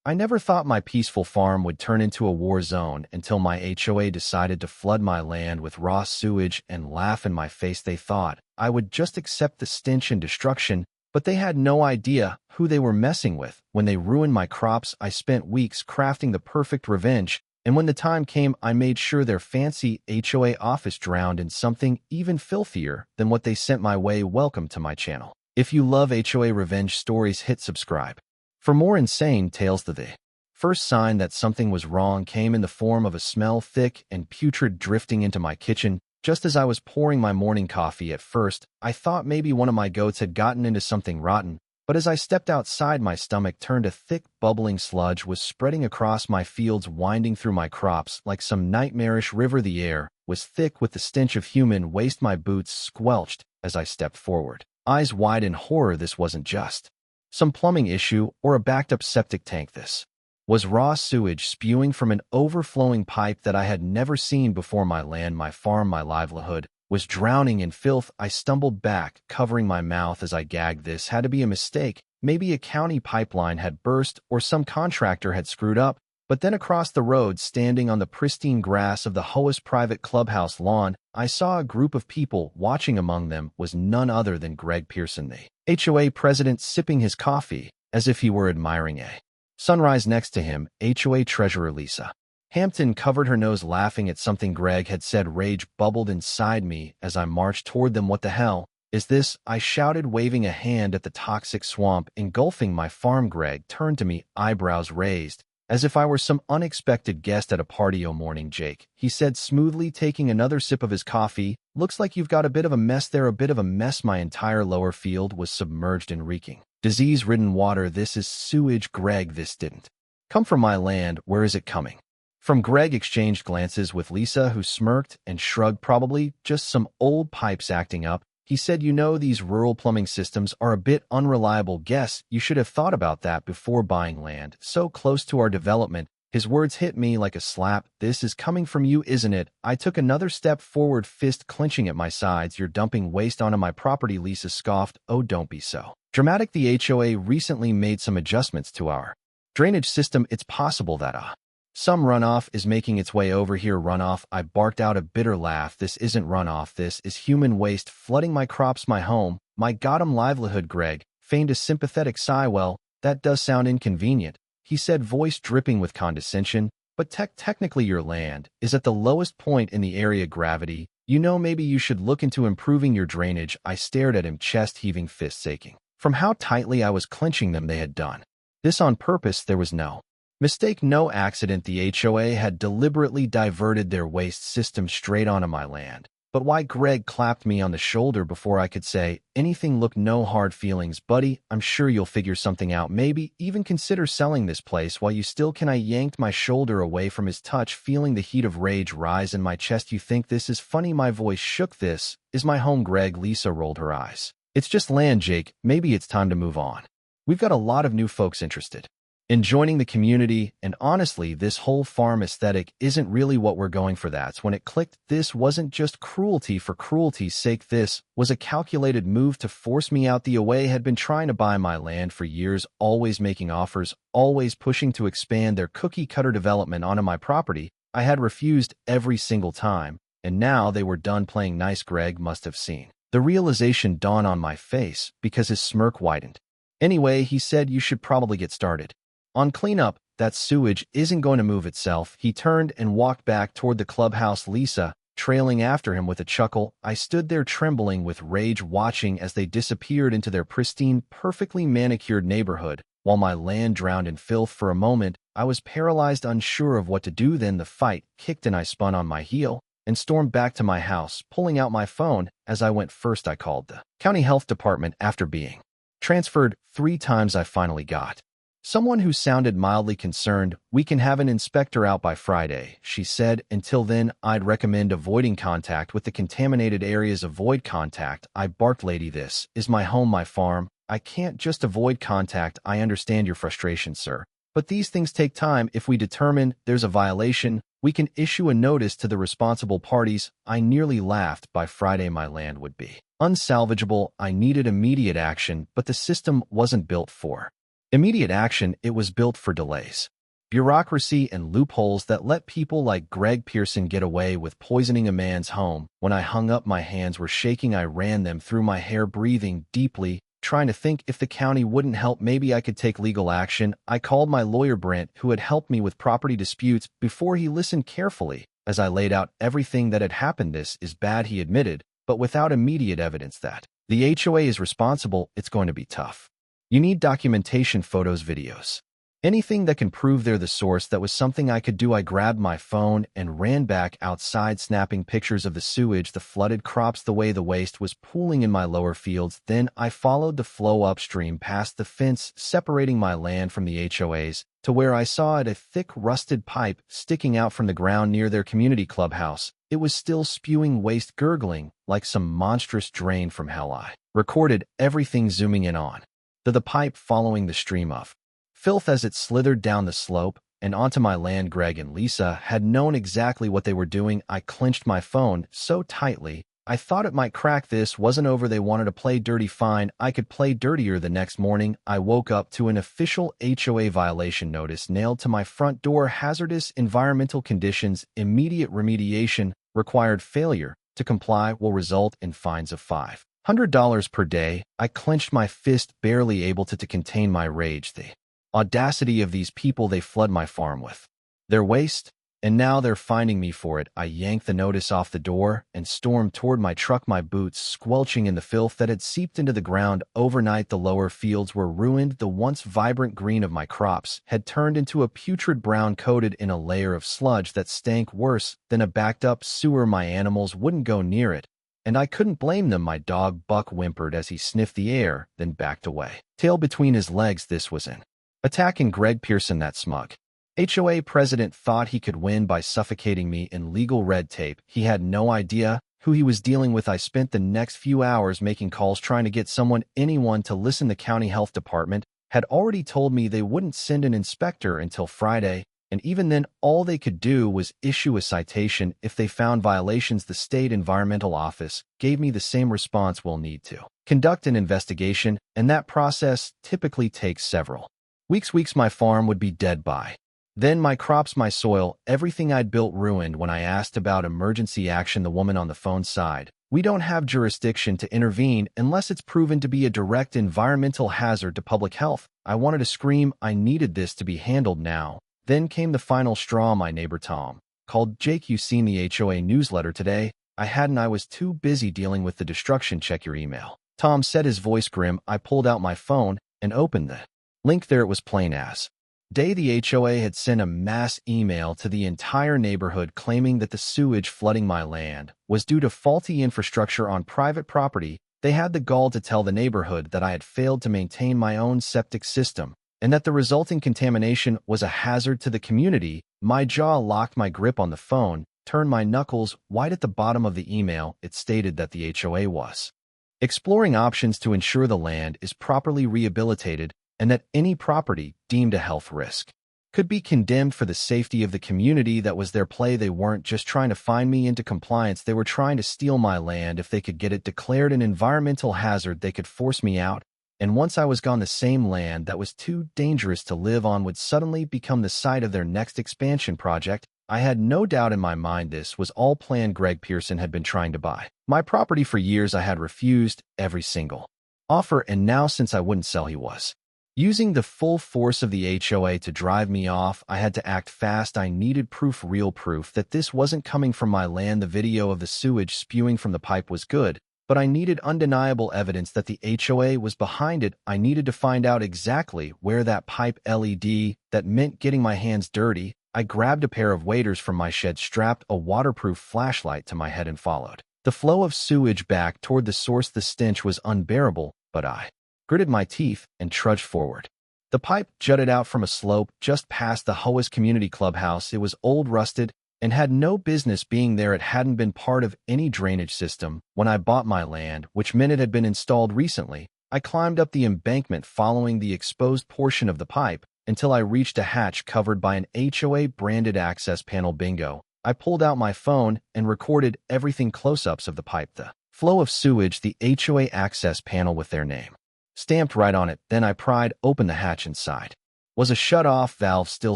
I never thought my peaceful farm would turn into a war zone until my HOA decided to flood my land with raw sewage and laugh in my face. They thought I would just accept the stench and destruction, but they had no idea who they were messing with. When they ruined my crops, I spent weeks crafting the perfect revenge, and when the time came, I made sure their fancy HOA office drowned in something even filthier than what they sent my way. Welcome to my channel. If you love HOA revenge stories, hit subscribe. For more insane tales, the first sign that something was wrong came in the form of a smell thick and putrid drifting into my kitchen. Just as I was pouring my morning coffee, at first, I thought maybe one of my goats had gotten into something rotten, but as I stepped outside, my stomach turned. A thick, bubbling sludge was spreading across my fields, winding through my crops like some nightmarish river. The air was thick with the stench of human waste. My boots squelched as I stepped forward, eyes wide in horror. This wasn't just some plumbing issue or a backed-up septic tank. This was raw sewage spewing from an overflowing pipe that I had never seen before. My land, my farm, my livelihood was drowning in filth. I stumbled back, covering my mouth as I gagged. This had to be a mistake. Maybe a county pipeline had burst or some contractor had screwed up. But then across the road, standing on the pristine grass of the HOA's private clubhouse lawn, I saw a group of people. Watching among them was none other than Greg Pearson, the HOA president, sipping his coffee as if he were admiring a sunrise. Next to him, HOA treasurer Lisa Hampton covered her nose, laughing at something Greg had said. Rage bubbled inside me as I marched toward them. What the hell is this? I shouted, waving a hand at the toxic swamp engulfing my farm. Greg turned to me, eyebrows raised, as if I were some unexpected guest at a party. "Oh, morning, Jake," he said smoothly, taking another sip of his coffee. "Looks like you've got a bit of a mess there." A bit of a mess. My entire lower field was submerged in reeking, disease-ridden water. "This is sewage, Greg. This didn't come from my land. Where is it coming from?" Greg exchanged glances with Lisa, who smirked and shrugged. "Probably just some old pipes acting up," he said. "You know, these rural plumbing systems are a bit unreliable. Guess you should have thought about that before buying land so close to our development." His words hit me like a slap. "This is coming from you, isn't it?" I took another step forward, fist clenching at my sides. "You're dumping waste onto my property," Lisa scoffed. "Oh, don't be so dramatic. The HOA recently made some adjustments to our drainage system. It's possible that some runoff is making its way over here." "Runoff?" I barked out, a bitter laugh. "This isn't runoff. This is human waste flooding my crops, my home, my goddamn livelihood." Greg feigned a sympathetic sigh. "Well, that does sound inconvenient," he said, voice dripping with condescension. "But technically your land is at the lowest point in the area gravity. You know, maybe you should look into improving your drainage." I stared at him, chest heaving, fists aching from how tightly I was clenching them. They had done this on purpose. There was no mistake, no accident. The HOA had deliberately diverted their waste system straight onto my land. "But why?" Greg clapped me on the shoulder before I could say anything. "Look, no hard feelings, buddy. I'm sure you'll figure something out. Maybe even consider selling this place while you still can." I yanked my shoulder away from his touch, feeling the heat of rage rise in my chest. "You think this is funny?" My voice shook. "This is my home, Greg." Lisa rolled her eyes. "It's just land, Jake. Maybe it's time to move on. We've got a lot of new folks interested in joining the community, and honestly, this whole farm aesthetic isn't really what we're going for." That's when it clicked. This wasn't just cruelty for cruelty's sake. This was a calculated move to force me out. The HOA had been trying to buy my land for years, always making offers, always pushing to expand their cookie-cutter development onto my property. I had refused every single time, and now they were done playing nice. Greg must have seen the realization dawn on my face because his smirk widened. "Anyway," he said, "you should probably get started on cleanup. That sewage isn't going to move itself." He turned and walked back toward the clubhouse, Lisa trailing after him with a chuckle. I stood there trembling with rage, watching as they disappeared into their pristine, perfectly manicured neighborhood, while my land drowned in filth. For a moment, I was paralyzed, unsure of what to do. Then the fight kicked and I spun on my heel and stormed back to my house, pulling out my phone. As I went, first I called the county health department. After being transferred 3 times, I finally got someone who sounded mildly concerned. "We can have an inspector out by Friday," she said. "Until then, I'd recommend avoiding contact with the contaminated areas." "Avoid contact?" I barked. "Lady, this is my home, my farm. I can't just avoid contact." "I understand your frustration, sir, but these things take time. If we determine there's a violation, we can issue a notice to the responsible parties." I nearly laughed. By Friday, my land would be unsalvageable. I needed immediate action, but the system wasn't built for Immediate action, it was built for delays. Bureaucracy and loopholes that let people like Greg Pearson get away with poisoning a man's home. When I hung up, my hands were shaking. I ran them through my hair, breathing deeply, trying to think if the county wouldn't help, maybe I could take legal action. I called my lawyer Brent, who had helped me with property disputes before. He listened carefully as I laid out everything that had happened. This is bad, he admitted, but without immediate evidence that the HOA is responsible, it's going to be tough. You need documentation, photos, videos. Anything that can prove they're the source. That was something I could do. I grabbed my phone and ran back outside, snapping pictures of the sewage, the flooded crops, the way the waste was pooling in my lower fields. Then I followed the flow upstream past the fence separating my land from the HOA's to where I saw a thick rusted pipe sticking out from the ground near their community clubhouse. It was still spewing waste, gurgling like some monstrous drain from hell. I recorded everything, zooming in on the pipe, following the stream of filth as it slithered down the slope and onto my land. Greg and Lisa had known exactly what they were doing. I clenched my phone so tightly I thought it might crack. This wasn't over. They wanted to play dirty. Fine, I could play dirtier. The next morning, I woke up to an official HOA violation notice nailed to my front door. Hazardous environmental conditions, immediate remediation required. Failure to comply will result in fines of $500 per day. I clenched my fist, barely able to contain my rage. The audacity of these people. They flood my farm with their waste, and now they're finding me for it. I yanked the notice off the door and stormed toward my truck, my boots squelching in the filth that had seeped into the ground. Overnight, the lower fields were ruined. The once vibrant green of my crops had turned into a putrid brown, coated in a layer of sludge that stank worse than a backed-up sewer. My animals wouldn't go near it, and I couldn't blame them. My dog Buck whimpered as he sniffed the air, then backed away, tail between his legs. This was an attack, and Greg Pearson, that smug HOA president, thought he could win by suffocating me in legal red tape. He had no idea who he was dealing with. I spent the next few hours making calls, trying to get anyone to listen. The county health department had already told me they wouldn't send an inspector until Friday, and even then, all they could do was issue a citation if they found violations. The state environmental office gave me the same response: we'll need to conduct an investigation, and that process typically takes several weeks. My farm would be dead by then, my crops, my soil, everything I'd built ruined. When I asked about emergency action, the woman on the phone sighed. We don't have jurisdiction to intervene unless it's proven to be a direct environmental hazard to public health. I wanted to scream. I needed this to be handled now. Then came the final straw. My neighbor Tom called. Jake, you seen the HOA newsletter today? I hadn't. I was too busy dealing with the destruction. Check your email, Tom said, his voice grim. I pulled out my phone and opened the link. There it was, plain as day. The HOA had sent a mass email to the entire neighborhood claiming that the sewage flooding my land was due to faulty infrastructure on private property. They had the gall to tell the neighborhood that I had failed to maintain my own septic system and that the resulting contamination was a hazard to the community. My jaw locked, my grip on the phone turned my knuckles white. At the bottom of the email, it stated that the HOA was exploring options to ensure the land is properly rehabilitated and that any property deemed a health risk could be condemned for the safety of the community. That was their play. They weren't just trying to find me into compliance. They were trying to steal my land. If they could get it declared an environmental hazard, they could force me out. And once I was gone, the same land that was too dangerous to live on would suddenly become the site of their next expansion project. I had no doubt in my mind this was all planned. Greg Pearson had been trying to buy my property for years. I had refused every single offer, and now, since I wouldn't sell, he was using the full force of the HOA to drive me off. I had to act fast. I needed proof, real proof, that this wasn't coming from my land. The video of the sewage spewing from the pipe was good, but I needed undeniable evidence that the HOA was behind it. I needed to find out exactly where that pipe LED. That meant getting my hands dirty. I grabbed a pair of waders from my shed, strapped a waterproof flashlight to my head, and followed the flow of sewage back toward the source. The stench was unbearable, but I gritted my teeth and trudged forward. The pipe jutted out from a slope just past the HOA's community clubhouse. It was old, rusted, and had no business being there. It hadn't been part of any drainage system when I bought my land, which meant it had been installed recently. I climbed up the embankment following the exposed portion of the pipe until I reached a hatch covered by an HOA-branded access panel. Bingo. I pulled out my phone and recorded everything, close-ups of the pipe, the flow of sewage, the HOA access panel with their name stamped right on it. Then I pried open the hatch inside. Was a shut-off valve still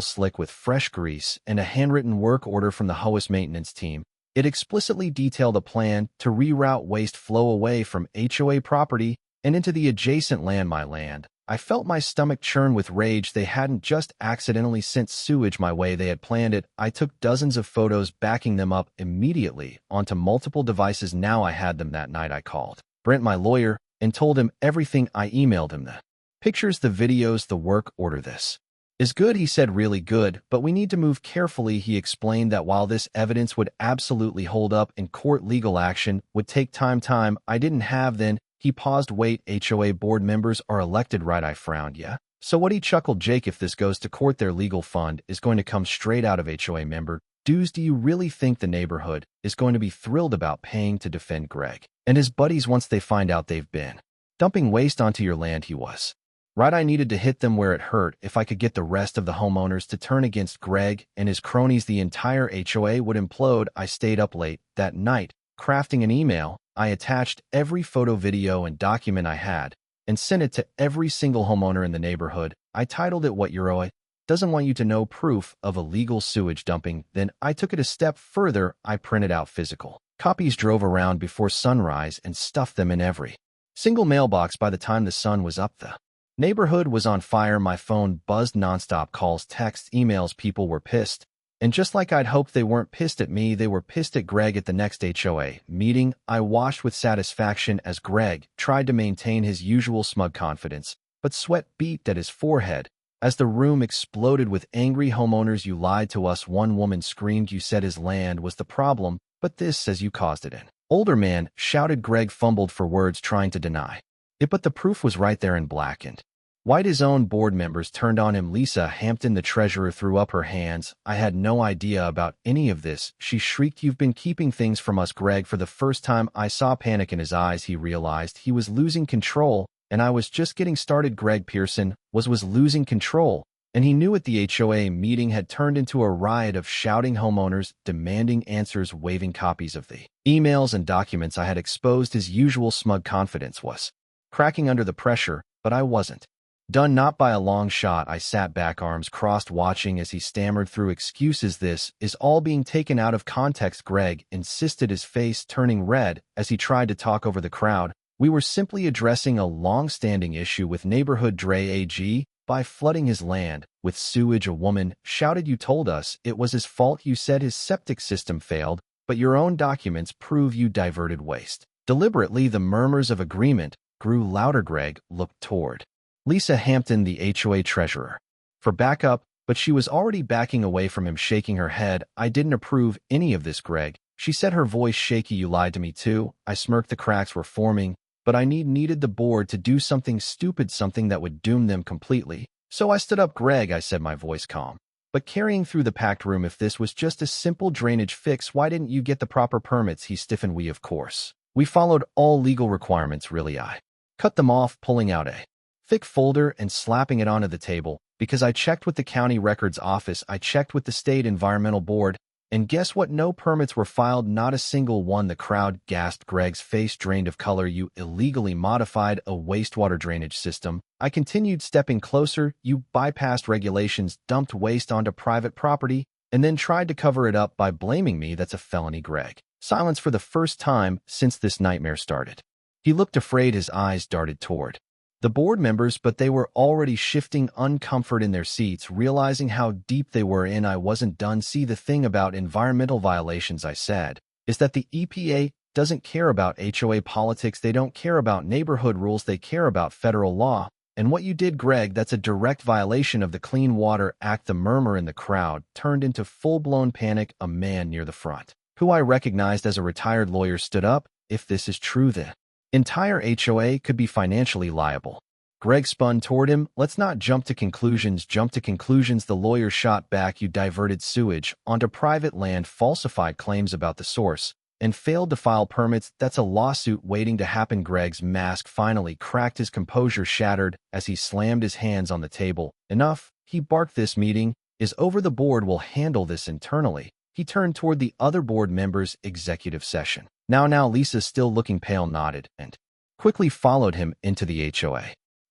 slick with fresh grease and a handwritten work order from the HOA maintenance team. It explicitly detailed a plan to reroute waste flow away from HOA property and into the adjacent land, my land. I felt my stomach churn with rage. They hadn't just accidentally sent sewage my way, they had planned it. I took dozens of photos, backing them up immediately onto multiple devices. Now I had them. That night I called Brent, my lawyer, and told him everything. I emailed him the pictures, the videos, the work order. This is good, he said. Really good, but we need to move carefully. He explained that while this evidence would absolutely hold up in court, legal action would take time I didn't have then. He paused. Wait, HOA board members are elected, right? I frowned. Yeah. So what? He chuckled. Jake, if this goes to court, their legal fund is going to come straight out of HOA member dues. Do you really think the neighborhood is going to be thrilled about paying to defend Greg and his buddies once they find out they've been dumping waste onto your land? He was right. I needed to hit them where it hurt. If I could get the rest of the homeowners to turn against Greg and his cronies, the entire HOA would implode. I stayed up late that night crafting an email. I attached every photo, video, and document I had and sent it to every single homeowner in the neighborhood. I titled it "What Your HOA Doesn't Want You to Know, Proof of Illegal Sewage Dumping." Then I took it a step further. I printed out physical copies, drove around before sunrise, and stuffed them in every single mailbox. By the time the sun was up, the neighborhood was on fire. My phone buzzed nonstop, calls, texts, emails. People were pissed. And just like I'd hoped, they weren't pissed at me, they were pissed at Greg. At the next HOA meeting, I watched with satisfaction as Greg tried to maintain his usual smug confidence, but sweat beat at his forehead as the room exploded with angry homeowners. You lied to us, one woman screamed. You said his land was the problem, but this says you caused it. An older man shouted. Greg fumbled for words, trying to deny it, but the proof was right there in black and white. His own board members turned on him. Lisa Hampton, the treasurer, threw up her hands. I had no idea about any of this, she shrieked. You've been keeping things from us, Greg. For the first time, I saw panic in his eyes. He realized he was losing control, and I was just getting started. Greg Pearson was losing control, and he knew it. The HOA meeting had turned into a riot of shouting homeowners, demanding answers, waving copies of the emails and documents I had exposed. His usual smug confidence was cracking under the pressure, but I wasn't done, not by a long shot. I sat back, arms crossed, watching as he stammered through excuses. This is all being taken out of context, Greg insisted, his face turning red as he tried to talk over the crowd. We were simply addressing a long-standing issue with neighborhood Dre AG by flooding his land with sewage. A woman shouted. You told us it was his fault. You said his septic system failed, but your own documents prove you diverted waste deliberately. The murmurs of agreement grew louder. Greg looked toward Lisa Hampton, the HOA treasurer, for backup, but she was already backing away from him, shaking her head. I didn't approve any of this, Greg, she said, her voice shaky. You lied to me too. I smirked. The cracks were forming, but I needed the board to do something stupid, something that would doom them completely. So I stood up. Greg, I said, my voice calm, but carrying through the packed room, if this was just a simple drainage fix, why didn't you get the proper permits? He stiffened. We followed all legal requirements. Really? I cut them off, pulling out a thick folder and slapping it onto the table, because I checked with the county records office, I checked with the state environmental board, and guess what? No permits were filed, not a single one. The crowd gasped. Greg's face drained of color. You illegally modified a wastewater drainage system. I continued, stepping closer. You bypassed regulations, dumped waste onto private property, and then tried to cover it up by blaming me. That's a felony, Greg. Silence for the first time since this nightmare started. He looked afraid. His eyes darted toward the board members, but they were already shifting uncomfort in their seats, realizing how deep they were in. I wasn't done. See, the thing about environmental violations, I said, is that the EPA doesn't care about HOA politics. They don't care about neighborhood rules. They care about federal law. And what you did, Greg, that's a direct violation of the Clean Water Act. The murmur in the crowd turned into full-blown panic. A man near the front, who I recognized as a retired lawyer, stood up. If this is true, the entire HOA could be financially liable. Greg spun toward him. Let's not jump to conclusions. The lawyer shot back. You diverted sewage onto private land, falsified claims about the source, and failed to file permits. That's a lawsuit waiting to happen. Greg's mask finally cracked. His composure shattered as he slammed his hands on the table. Enough, he barked. This meeting is over. The board will handle this internally. He turned toward the other board members. Executive session. Now, Lisa, still looking pale, nodded and quickly followed him into the HOA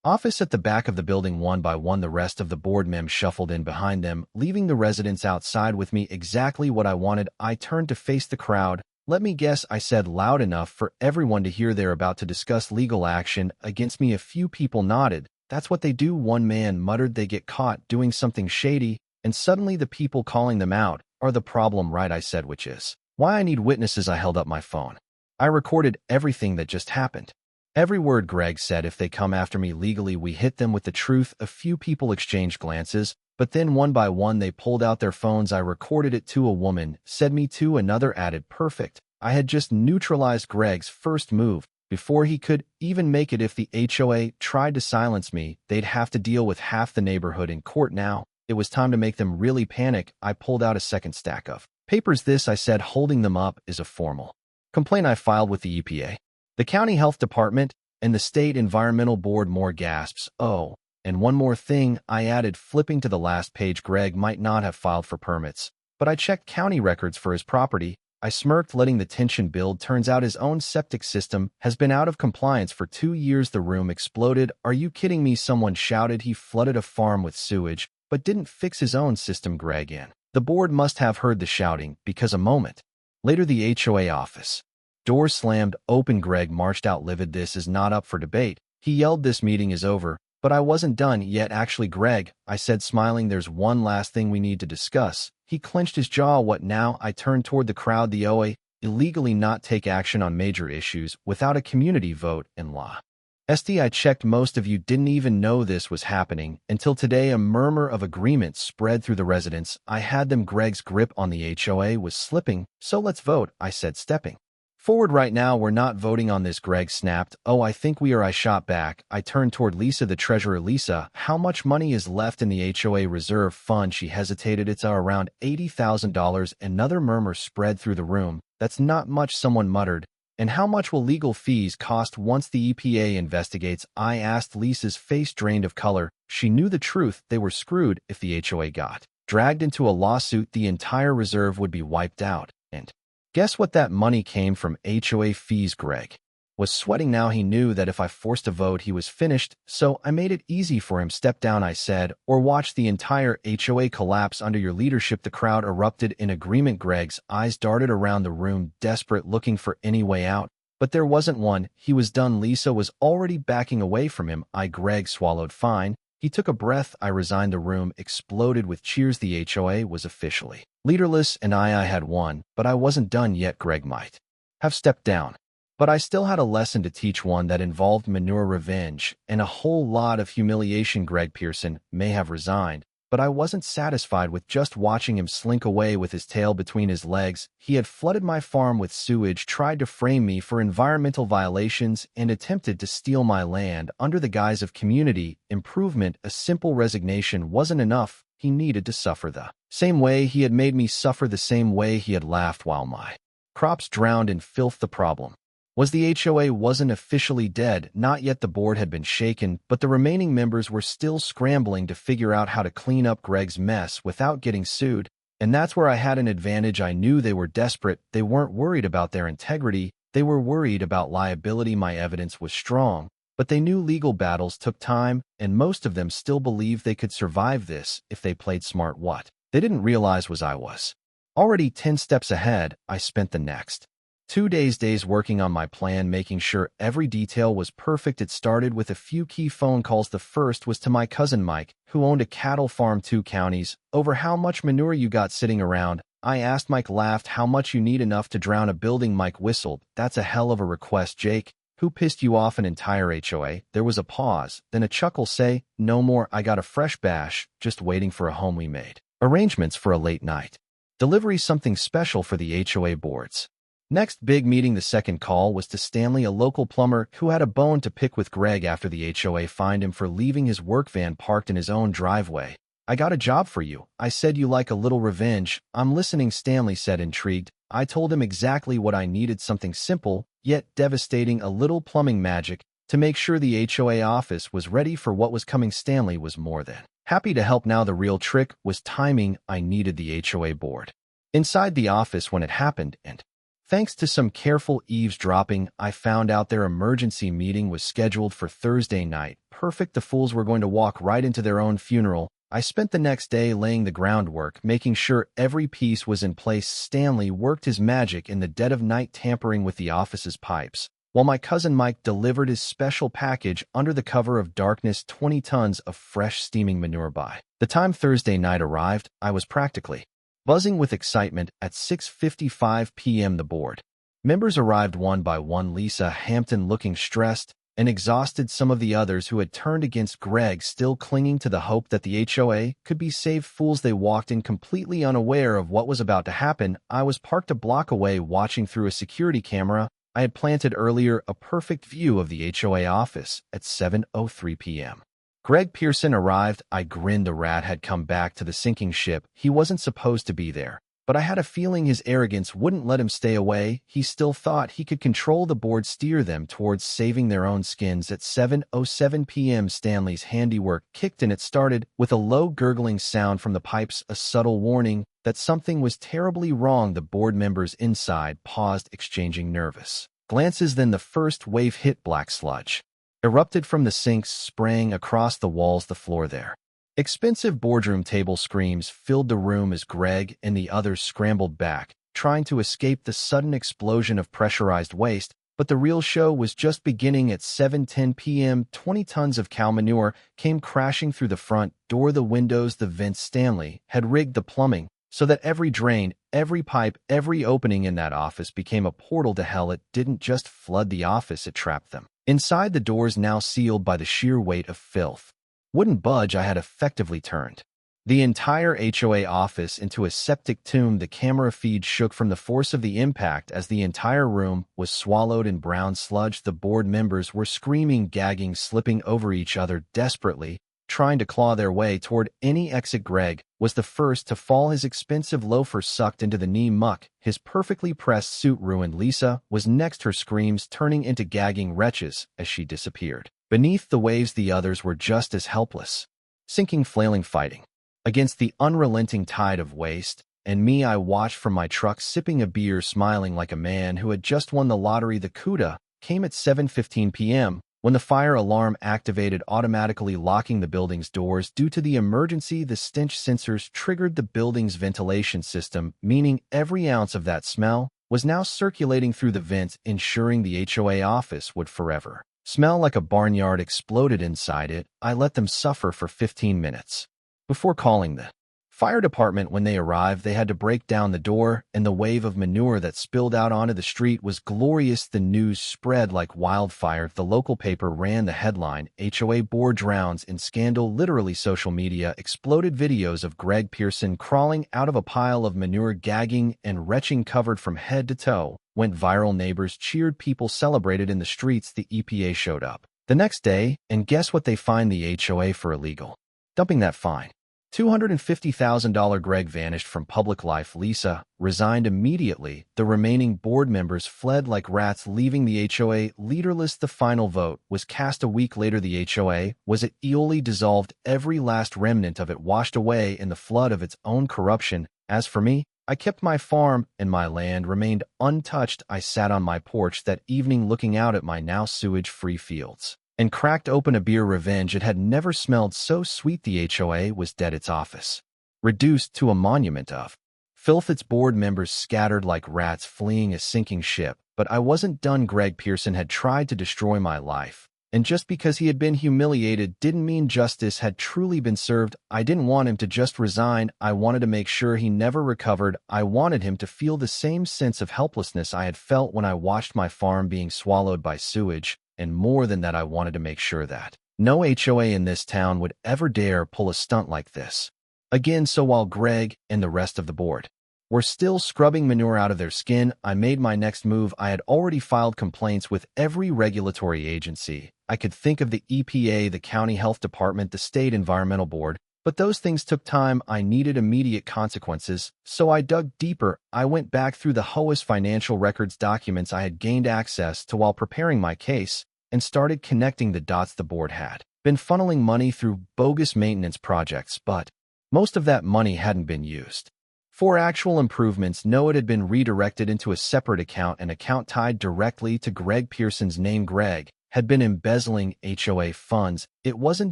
office at the back of the building. One by one, the rest of the board members shuffled in behind them, leaving the residents outside with me. Exactly what I wanted. I turned to face the crowd. "Let me guess," I said loud enough for everyone to hear. "They're about to discuss legal action against me." A few people nodded. "That's what they do," one man muttered. "They get caught doing something shady, and suddenly the people calling them out are the problem." "Right," I said, "which is why I need witnesses." I held up my phone. I recorded everything that just happened. Every word. Greg said, "If they come after me legally, we hit them with the truth." A few people exchanged glances, but then one by one they pulled out their phones. "I recorded it too," a woman said. "Me too," another added. "Perfect. I had just neutralized Greg's first move before he could even make it. If the HOA tried to silence me, they'd have to deal with half the neighborhood in court now. It was time to make them really panic." I pulled out a second stack of papers. "This," I said, holding them up, "is a formal complaint I filed with the EPA, the County Health Department, and the State Environmental Board." More gasps. "Oh, and one more thing," I added, flipping to the last page. "Greg might not have filed for permits, but I checked county records for his property." I smirked, letting the tension build. "Turns out his own septic system has been out of compliance for 2 years." The room exploded. "Are you kidding me?" someone shouted. "He flooded a farm with sewage, but didn't fix his own system." Greg in the board must have heard the shouting, because a moment later the HOA office door slammed open. Greg marched out livid. "This is not up for debate," he yelled. "This meeting is over." But I wasn't done yet. "Actually, Greg," I said, smiling, "there's one last thing we need to discuss." He clenched his jaw. "What now?" I turned toward the crowd. "The HOA illegally not take action on major issues without a community vote in law. I checked. Most of you didn't even know this was happening until today." A murmur of agreement spread through the residents. I had them. Greg's grip on the HOA was slipping. "So let's vote," I said, stepping forward. "Right now, we're not voting on this," Greg snapped. "Oh, I think we are." I shot back. I turned toward Lisa, the treasurer. "Lisa, how much money is left in the HOA reserve fund?" She hesitated. "It's around $80,000. Another murmur spread through the room. "That's not much," someone muttered. "And how much will legal fees cost once the EPA investigates?" I asked. Lisa's face drained of color. She knew the truth. They were screwed. If the HOA got dragged into a lawsuit, the entire reserve would be wiped out. And guess what that money came from? HOA fees. Greg was sweating now. He knew that if I forced a vote, he was finished, so I made it easy for him. "Step down," I said, "or watch the entire HOA collapse under your leadership." The crowd erupted in agreement. Greg's eyes darted around the room, desperate, looking for any way out. But there wasn't one. He was done. Lisa was already backing away from him. Greg swallowed. "Fine." He took a breath. I resigned. The room exploded with cheers. The HOA was officially leaderless, and I had won. But I wasn't done yet. Greg might have stepped down, but I still had a lesson to teach, one that involved manure, revenge, and a whole lot of humiliation. Greg Pearson may have resigned, but I wasn't satisfied with just watching him slink away with his tail between his legs. He had flooded my farm with sewage, tried to frame me for environmental violations, and attempted to steal my land under the guise of community improvement. A simple resignation wasn't enough. He needed to suffer the same way he had made me suffer, the same way he had laughed while my crops drowned in filth. The problem was the HOA wasn't officially dead. Not yet. The board had been shaken, but the remaining members were still scrambling to figure out how to clean up Greg's mess without getting sued. And that's where I had an advantage. I knew they were desperate. They weren't worried about their integrity. They were worried about liability. My evidence was strong, but they knew legal battles took time, and most of them still believed they could survive this if they played smart. What they didn't realize was I was already 10 steps ahead. I spent the next 2 days working on my plan, making sure every detail was perfect. It started with a few key phone calls. The first was to my cousin Mike, who owned a cattle farm 2 counties. "Over how much manure you got sitting around?" I asked. Mike laughed. "How much you need? Enough to drown a building." Mike whistled. "That's a hell of a request, Jake. Who pissed you off? An entire HOA." There was a pause, then a chuckle. "Say no more. I got a fresh batch, just waiting for a home." We made arrangements for a late night delivery, something special for the HOA boards. Next big meeting. The second call was to Stanley, a local plumber who had a bone to pick with Greg after the HOA fined him for leaving his work van parked in his own driveway. "I got a job for you," I said. "You like a little revenge?" "I'm listening," Stanley said, intrigued. I told him exactly what I needed, something simple, yet devastating, a little plumbing magic, to make sure the HOA office was ready for what was coming. Stanley was more than happy to help. Now the real trick was timing. I needed the HOA board inside the office when it happened, and Thanks to some careful eavesdropping, I found out their emergency meeting was scheduled for Thursday night. Perfect, the fools were going to walk right into their own funeral. I spent the next day laying the groundwork, making sure every piece was in place. Stanley worked his magic in the dead of night, tampering with the office's pipes, while my cousin Mike delivered his special package under the cover of darkness, 20 tons of fresh steaming manure. By the time Thursday night arrived, I was practically buzzing with excitement. At 6:55 p.m. the board members arrived one by one, Lisa Hampton looking stressed and exhausted, some of the others who had turned against Greg still clinging to the hope that the HOA could be saved. Fools, they walked in completely unaware of what was about to happen. I was parked a block away watching through a security camera I had planted earlier, a perfect view of the HOA office. At 7:03 p.m. Greg Pearson arrived. I grinned. The rat had come back to the sinking ship. He wasn't supposed to be there, but I had a feeling his arrogance wouldn't let him stay away. He still thought he could control the board, steer them towards saving their own skins. At 7:07 p.m. Stanley's handiwork kicked in. It started with a low gurgling sound from the pipes, a subtle warning that something was terribly wrong. The board members inside paused, exchanging nervous glances. Then the first wave hit. Black sludge erupted from the sinks, spraying across the walls, the floor. There expensive boardroom table screams filled the room as Greg and the others scrambled back, trying to escape the sudden explosion of pressurized waste. But the real show was just beginning. At 7:10 p.m., 20 tons of cow manure came crashing through the front door, the windows, the vents. Stanley had rigged the plumbing so that every drain, every pipe, every opening in that office became a portal to hell. It didn't just flood the office, it trapped them inside. The doors, now sealed by the sheer weight of filth, wouldn't budge. I had effectively turned the entire HOA office into a septic tomb. The camera feed shook from the force of the impact as the entire room was swallowed in brown sludge. The board members were screaming, gagging, slipping over each other, desperately trying to claw their way toward any exit. Greg was the first to fall, his expensive loafers sucked into the knee muck, his perfectly pressed suit ruined. Lisa was next, her screams turning into gagging wretches as she disappeared beneath the waves. The others were just as helpless, sinking, flailing, fighting against the unrelenting tide of waste. And me, I watched from my truck, sipping a beer, smiling like a man who had just won the lottery. The CODA came at 7:15 p.m. when the fire alarm activated, automatically locking the building's doors. Due to the emergency, the stench sensors triggered the building's ventilation system, meaning every ounce of that smell was now circulating through the vents, ensuring the HOA office would forever smell like a barnyard. Exploded inside it. I let them suffer for 15 minutes before calling the fire department. When they arrived, they had to break down the door, and the wave of manure that spilled out onto the street was glorious. The news spread like wildfire. The local paper ran the headline, HOA board drowns in scandal. Literally, social media exploded. Videos of Greg Pearson crawling out of a pile of manure, gagging and retching, covered from head to toe, went viral. Neighbors cheered, people celebrated in the streets. The EPA showed up the next day, and guess what? They fined the HOA for illegal dumping. That fine, $250,000. Greg vanished from public life. Lisa resigned immediately. The remaining board members fled like rats, leaving the HOA leaderless. The final vote was cast a week later. The HOA was at Eoli, dissolved, every last remnant of it washed away in the flood of its own corruption. As for me, I kept my farm, and my land remained untouched. I sat on my porch that evening, looking out at my now sewage-free fields, and cracked open a beer. Revenge. It had never smelled so sweet. The HOA was dead, its office reduced to a monument of filth, its board members scattered like rats fleeing a sinking ship. But I wasn't done. Greg Pearson had tried to destroy my life, and just because he had been humiliated didn't mean justice had truly been served. I didn't want him to just resign. I wanted to make sure he never recovered. I wanted him to feel the same sense of helplessness I had felt when I watched my farm being swallowed by sewage. And more than that, I wanted to make sure that no HOA in this town would ever dare pull a stunt like this again. So while Greg and the rest of the board were still scrubbing manure out of their skin, I made my next move. I had already filed complaints with every regulatory agency I could think of, the EPA, the county health department, the state environmental board. But those things took time. I needed immediate consequences, so I dug deeper. I went back through the HOA's financial records, documents I had gained access to while preparing my case, and started connecting the dots. The board had been funneling money through bogus maintenance projects, but most of that money hadn't been used For actual improvements, no, it had been redirected into a separate account, an account tied directly to Greg Pearson's name. Greg had been embezzling HOA funds. It wasn't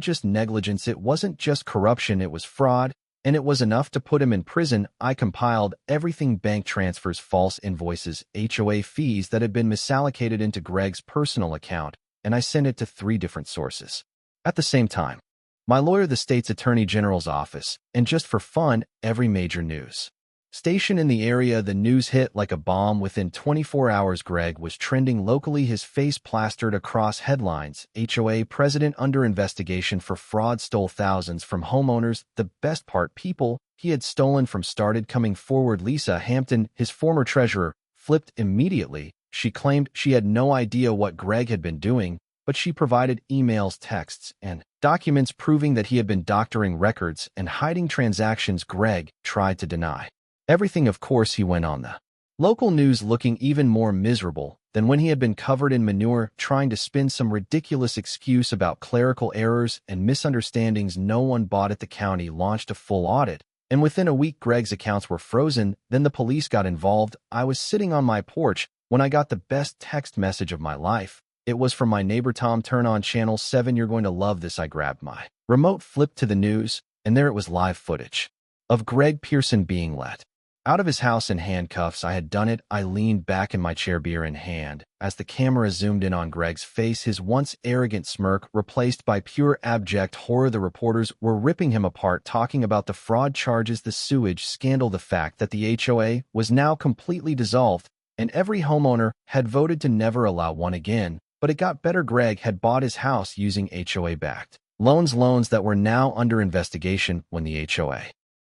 just negligence, it wasn't just corruption, it was fraud, and it was enough to put him in prison. I compiled everything: bank transfers, false invoices, HOA fees that had been misallocated into Greg's personal account, and I sent it to 3 different sources. At the same time, my lawyer, the state's attorney general's office, and just for fun, every major news station in the area. The news hit like a bomb. Within 24 hours, Greg was trending locally, his face plastered across headlines. HOA president under investigation for fraud, stole thousands from homeowners. The best part, people he had stolen from started coming forward. Lisa Hampton, his former treasurer, flipped immediately. She claimed she had no idea what Greg had been doing, but she provided emails, texts, and documents proving that he had been doctoring records and hiding transactions. Greg tried to deny everything. Of course, he went on the local news looking even more miserable than when he had been covered in manure, trying to spin some ridiculous excuse about clerical errors and misunderstandings. No one bought it. The county launched a full audit, and within a week, Greg's accounts were frozen. Then the police got involved. I was sitting on my porch when I got the best text message of my life. It was from my neighbor Tom. Turn on channel 7. You're going to love this. I grabbed my remote, flipped to the news, and there it was, live footage of Greg Pearson being let out of his house in handcuffs. I had done it. I leaned back in my chair, beer in hand, as the camera zoomed in on Greg's face, his once arrogant smirk replaced by pure abject horror. The reporters were ripping him apart, talking about the fraud charges, the sewage scandal, the fact that the HOA was now completely dissolved, and every homeowner had voted to never allow one again. But it got better. Greg had bought his house using HOA-backed loans that were now under investigation. When the HOA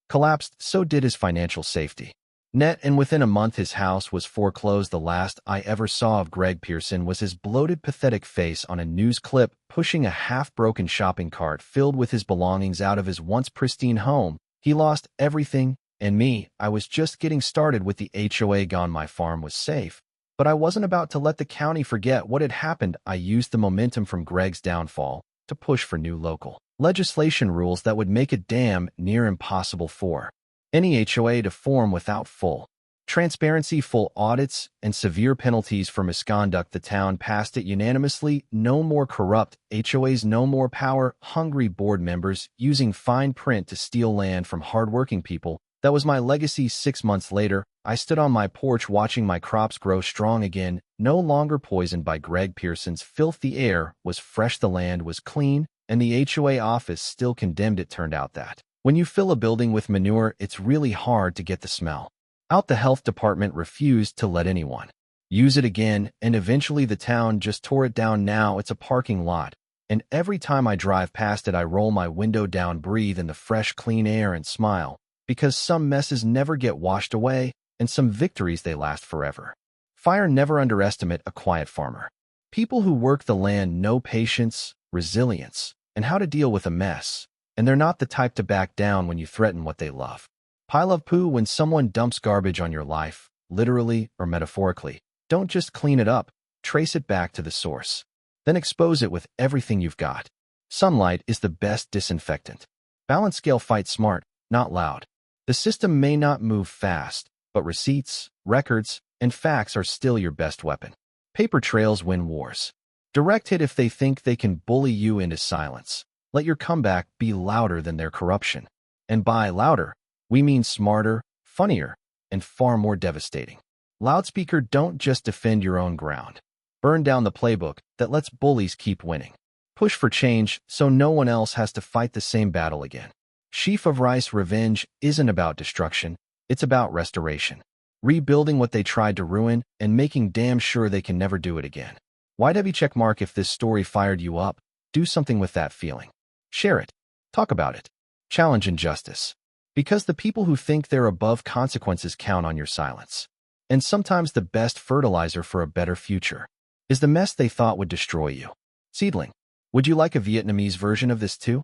collapsed, so did his financial safety net, and within a month his house was foreclosed. The last I ever saw of Greg Pearson was his bloated, pathetic face on a news clip, pushing a half-broken shopping cart filled with his belongings out of his once pristine home. He lost everything, and me, I was just getting started with the HOA gone. My farm was safe, but I wasn't about to let the county forget what had happened. I used the momentum from Greg's downfall to push for new local legislation, rules that would make it damn near impossible for any HOA to form without full transparency, full audits, and severe penalties for misconduct. The town passed it unanimously. No more corrupt HOAs, no more power-hungry board members using fine print to steal land from hardworking people. That was my legacy. 6 months later, I stood on my porch watching my crops grow strong again, no longer poisoned by Greg Pearson's filth. The air was fresh, the land was clean, and the HOA office still condemned. It turned out that when you fill a building with manure, it's really hard to get the smell out. The health department refused to let anyone use it again, and eventually the town just tore it down. Now it's a parking lot, and every time I drive past it, I roll my window down, breathe in the fresh, clean air, and smile, because some messes never get washed away, and some victories, they last forever. Fire. Never underestimate a quiet farmer. People who work the land know patience, resilience, and how to deal with a mess, and they're not the type to back down when you threaten what they love. Pile of poo. When someone dumps garbage on your life, literally or metaphorically, don't just clean it up, trace it back to the source. Then expose it with everything you've got. Sunlight is the best disinfectant. Balance scale. Fight smart, not loud. The system may not move fast, but receipts, records, and facts are still your best weapon. Paper trails win wars. Direct hit. If they think they can bully you into silence, let your comeback be louder than their corruption. And by louder, we mean smarter, funnier, and far more devastating. Loudspeaker. Don't just defend your own ground. Burn down the playbook that lets bullies keep winning. Push for change so no one else has to fight the same battle again. Sheaf of rice. Revenge isn't about destruction, it's about restoration. Rebuilding what they tried to ruin and making damn sure they can never do it again. YW checkmark. If this story fired you up, do something with that feeling. Share it. Talk about it. Challenge injustice. Because the people who think they're above consequences count on your silence. And sometimes the best fertilizer for a better future is the mess they thought would destroy you. Seedling. Would you like a Vietnamese version of this too?